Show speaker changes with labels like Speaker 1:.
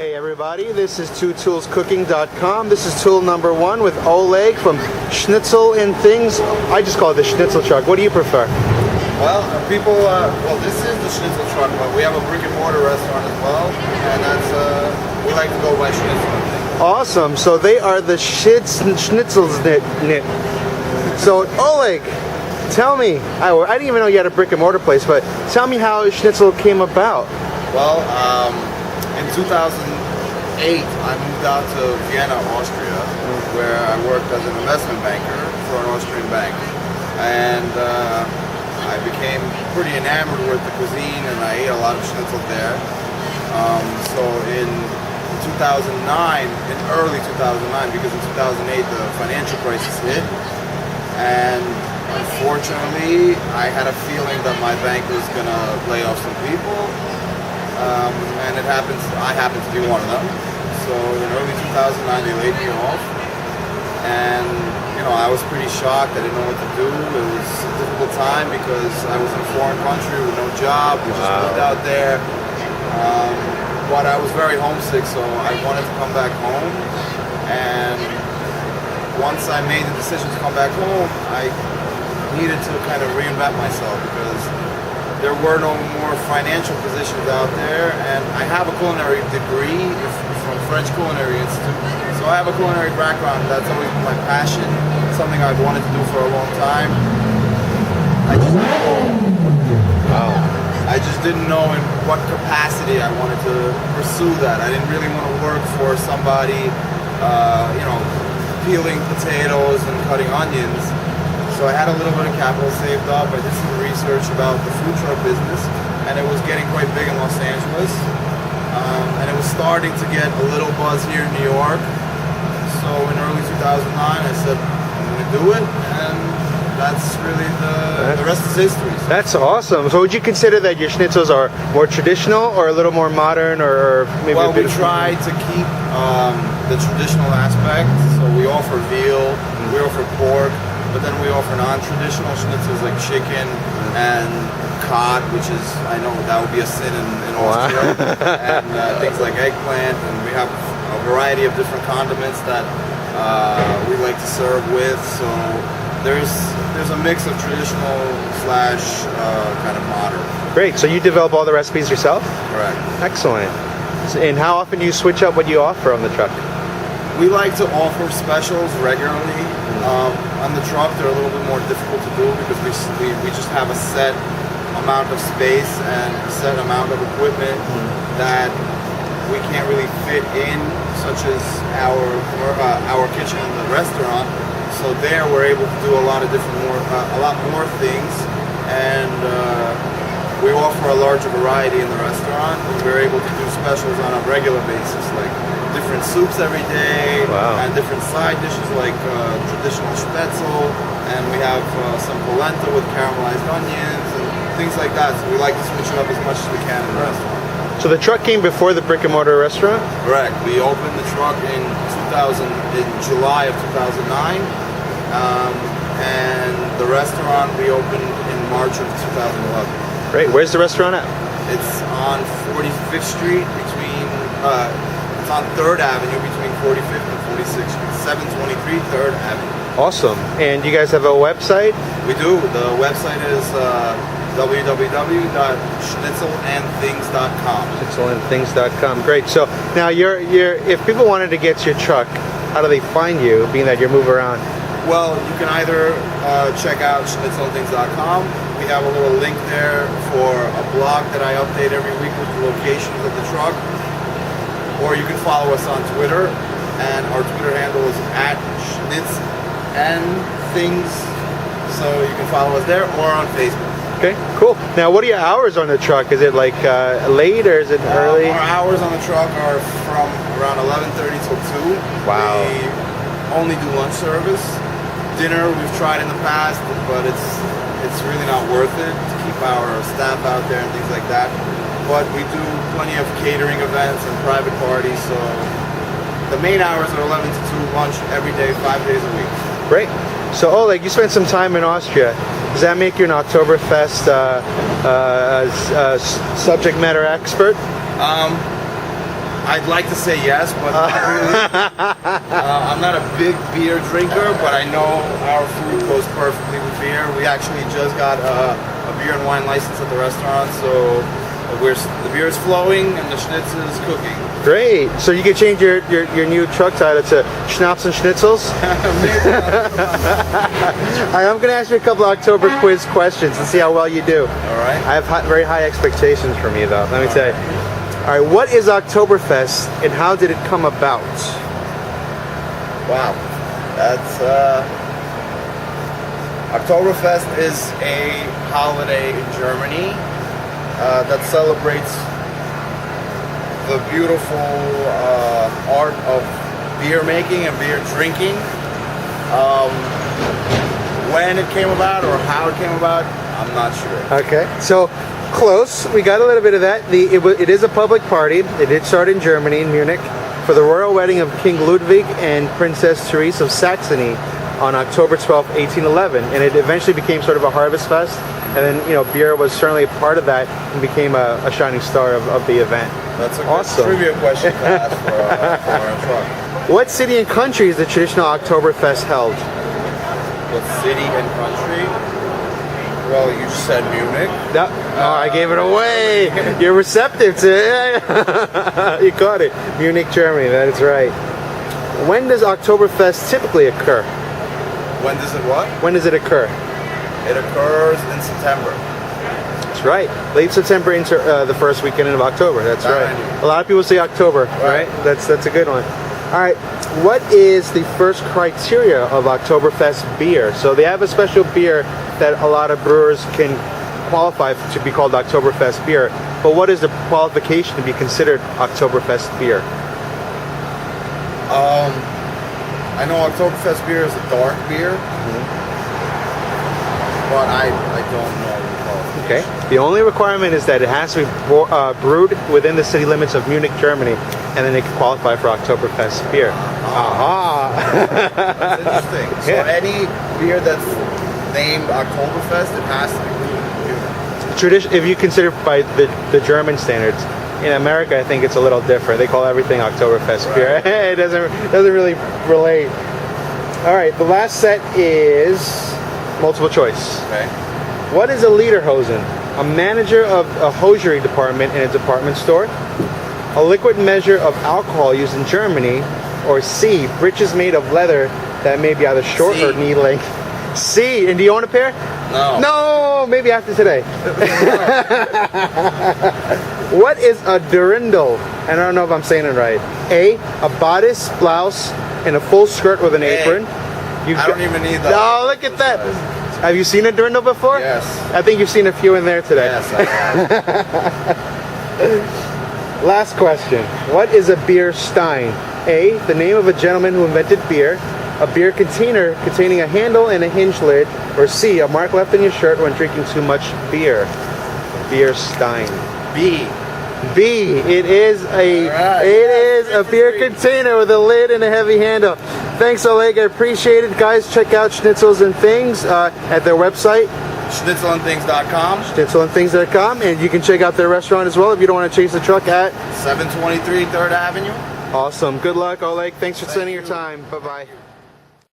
Speaker 1: Hey everybody, this is twotoolscooking.com. This is tool number 1 with Oleg from Schnitzel and Things. I just call it the Schnitzel truck. What do you prefer?
Speaker 2: Well, this is the Schnitzel truck, but we have a brick and mortar restaurant as well, and we like to go by Schnitzel and Things.
Speaker 1: Awesome. So they are the Schnitzels knit. So Oleg, tell me, I didn't even know you had a brick and mortar place, but tell me how Schnitzel came about.
Speaker 2: Well, in 2008, I moved out to Vienna, Austria, where I worked as an investment banker for an Austrian bank. And I became pretty enamored with the cuisine, and I ate a lot of schnitzel there. So in 2009, in early 2009, because in 2008 the financial crisis hit, and unfortunately I had a feeling that my bank was going to lay off some people. And I happened to be one of them. So in early 2009 they laid me off, and I was pretty shocked. I didn't know what to do. It was a difficult time because I was in a foreign country with no job. We just moved out there, but I was very homesick, so I wanted to come back home. And once I made the decision to come back home, I needed to kind of reinvent myself because there were no more financial positions out there, and I have a culinary degree from French Culinary Institute, so I have a culinary background. That's always been my passion, something I've wanted to do for a long time. I just didn't know in what capacity I wanted to pursue that. I didn't really want to work for somebody, peeling potatoes and cutting onions. So I had a little bit of capital saved up. I did some research about the food truck business, and it was getting quite big in Los Angeles. And it was starting to get a little buzz here in New York. So in early 2009, I said, I'm going to do it, and that's really the rest is history. So.
Speaker 1: That's awesome. So would you consider that your schnitzels are more traditional or a little more modern, or maybe
Speaker 2: Well, we try to keep the traditional aspect. So we offer veal, we offer pork, but then we offer non-traditional schnitzels like chicken and cod, which is, I know that would be a sin in Austria, and things like eggplant, and we have a variety of different condiments that we like to serve with. So there's a mix of traditional slash kind of modern.
Speaker 1: Great. So you develop all the recipes yourself?
Speaker 2: Correct.
Speaker 1: Excellent. And how often do you switch up what you offer on the truck?
Speaker 2: We like to offer specials regularly. On the truck, they're a little bit more difficult to do because we just have a set amount of space and a set amount of equipment that we can't really fit in, such as our kitchen in the restaurant. So there, we're able to do a lot more things, and we offer a larger variety in the restaurant. We're able to do specials on a regular basis, like different soups every day, and different side dishes like traditional Schnitzel, and we have some polenta with caramelized onions and things like that. So we like to switch it up as much as we can in the restaurant.
Speaker 1: So the truck came before the brick and mortar restaurant?
Speaker 2: Correct. We opened the truck in July of 2009, and the restaurant we opened in March of 2011.
Speaker 1: Great. Where's the restaurant at?
Speaker 2: It's on 45th Street it's on 3rd Avenue between 45th and 46th Street, 723 3rd Avenue.
Speaker 1: Awesome. And you guys have a website?
Speaker 2: We do. The website is www.schnitzelandthings.com.
Speaker 1: Schnitzelandthings.com. Great. So now if people wanted to get your truck, how do they find you, being that you move around?
Speaker 2: Well, you can either check out schnitzelandthings.com. We have a little link there for a blog that I update every week with the locations of the truck. Or you can follow us on Twitter, and our Twitter handle is @schnitzelandthings. So you can follow us there, or on Facebook.
Speaker 1: Okay, cool. Now, what are your hours on the truck? Is it like late, or is it early?
Speaker 2: Our hours on the truck are from around 11:30 till 2.
Speaker 1: Wow.
Speaker 2: We only do lunch service. Dinner we've tried in the past, but it's really not worth it to keep our staff out there and things like that. But we do plenty of catering events and private parties, so the main hours are 11 to 2, lunch every day, 5 days a week.
Speaker 1: Great. So Oleg, you spent some time in Austria. Does that make you an Oktoberfest subject matter expert?
Speaker 2: I'd like to say yes, but not really. I'm not a big beer drinker, but I know our food goes perfectly with beer. We actually just got a beer and wine license at the restaurant, so the beer is flowing and the schnitzel is cooking.
Speaker 1: Great. So you can change your new truck title to Schnapps and Schnitzels. I'm going to ask you a couple of October quiz questions and see how well you do.
Speaker 2: All right.
Speaker 1: I have very high expectations from you, though. Let me tell you. All right. What is Oktoberfest and how did it come about?
Speaker 2: Wow. That's Oktoberfest is a holiday in Germany that celebrates the beautiful art of beer making and beer drinking. When it came about or how it came about, I'm not sure.
Speaker 1: Okay, so close. We got a little bit of that. It is a public party. It did start in Germany, in Munich, for the royal wedding of King Ludwig and Princess Therese of Saxony on October 12, 1811. And it eventually became sort of a harvest fest. And then, beer was certainly a part of that and became a shining star of the event.
Speaker 2: That's a good
Speaker 1: awesome
Speaker 2: trivia question to ask for our truck.
Speaker 1: What city and country is the traditional Oktoberfest held?
Speaker 2: What city and country? Well, you just said Munich.
Speaker 1: No, I gave it away. You're receptive to it. You caught it. Munich, Germany. That is right. When does Oktoberfest typically occur?
Speaker 2: When does it what?
Speaker 1: When does it occur?
Speaker 2: It occurs in September.
Speaker 1: That's right. Late September into the first weekend of October. That's right. A lot of people say October, right? That's a good one. All right. What is the first criteria of Oktoberfest beer? So they have a special beer that a lot of brewers can qualify to be called Oktoberfest beer. But what is the qualification to be considered Oktoberfest beer?
Speaker 2: I know Oktoberfest beer is a dark beer. But I don't know the qualification.
Speaker 1: Okay. The only requirement is that it has to be brewed within the city limits of Munich, Germany, and then it can qualify for Oktoberfest beer. Aha!
Speaker 2: That's interesting. So any beer that's named Oktoberfest, it has to be brewed in Munich.
Speaker 1: Tradition, if you consider by the German standards. In America, I think it's a little different. They call everything Oktoberfest beer. It doesn't really relate. All right. The last set is multiple choice.
Speaker 2: Okay.
Speaker 1: What is a lederhosen? A manager of a hosiery department in a department store. A liquid measure of alcohol used in Germany. Or C, breeches made of leather that may be either short or knee length. C, and do you own a pair?
Speaker 2: No.
Speaker 1: No, maybe after today. What is a dirndl? And I don't know if I'm saying it right. A bodice, blouse, and a full skirt with an apron.
Speaker 2: I don't even need that.
Speaker 1: No, look at that. Have you seen a dirndl before?
Speaker 2: Yes.
Speaker 1: I think you've seen a few in there today.
Speaker 2: Yes, I have.
Speaker 1: Last question. What is a beer stein? A, the name of a gentleman who invented beer. A beer container containing a handle and a hinge lid. Or C, a mark left in your shirt when drinking too much beer. Beer stein.
Speaker 2: B.
Speaker 1: It is a beer container with a lid and a heavy handle. Thanks, Oleg. I appreciate it, guys. Check out Schnitzels and Things at their website,
Speaker 2: Schnitzelandthings.com.
Speaker 1: Schnitzelandthings.com, and you can check out their restaurant as well if you don't want to chase the truck at
Speaker 2: 723 3rd Avenue.
Speaker 1: Awesome. Good luck, Oleg. Thanks for spending your time. Bye bye.